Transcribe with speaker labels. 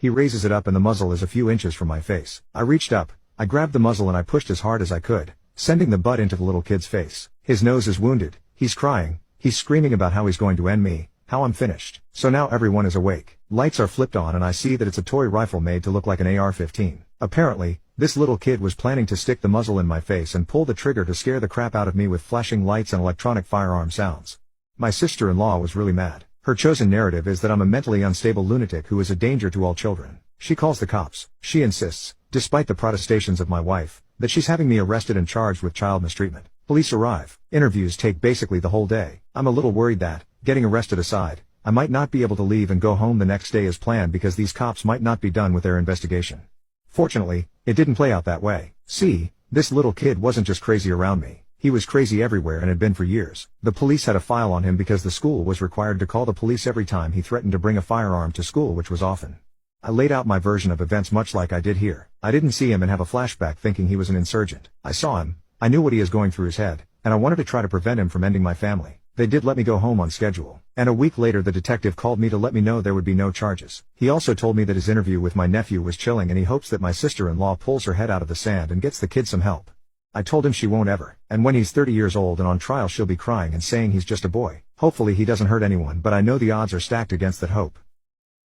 Speaker 1: He raises it up and the muzzle is a few inches from my face. I reached up, I grabbed the muzzle and I pushed as hard as I could, sending the butt into the little kid's face. His nose is wounded, he's crying, he's screaming about how he's going to end me, how I'm finished. So now everyone is awake. Lights are flipped on and I see that it's a toy rifle made to look like an AR-15. Apparently, this little kid was planning to stick the muzzle in my face and pull the trigger to scare the crap out of me with flashing lights and electronic firearm sounds. My sister-in-law was really mad. Her chosen narrative is that I'm a mentally unstable lunatic who is a danger to all children. She calls the cops. She insists, despite the protestations of my wife, that she's having me arrested and charged with child mistreatment. Police arrive. Interviews take basically the whole day. I'm a little worried that, getting arrested aside, I might not be able to leave and go home the next day as planned because these cops might not be done with their investigation. Fortunately, it didn't play out that way. See, this little kid wasn't just crazy around me. He was crazy everywhere and had been for years. The police had a file on him because the school was required to call the police every time he threatened to bring a firearm to school, which was often. I laid out my version of events much like I did here. I didn't see him and have a flashback thinking he was an insurgent. I saw him, I knew what he is going through his head, and I wanted to try to prevent him from ending my family. They did let me go home on schedule, and a week later the detective called me to let me know there would be no charges. He also told me that his interview with my nephew was chilling and he hopes that my sister-in-law pulls her head out of the sand and gets the kid some help. I told him she won't ever, and when he's 30 years old and on trial she'll be crying and saying he's just a boy. Hopefully he doesn't hurt anyone, but I know the odds are stacked against that hope.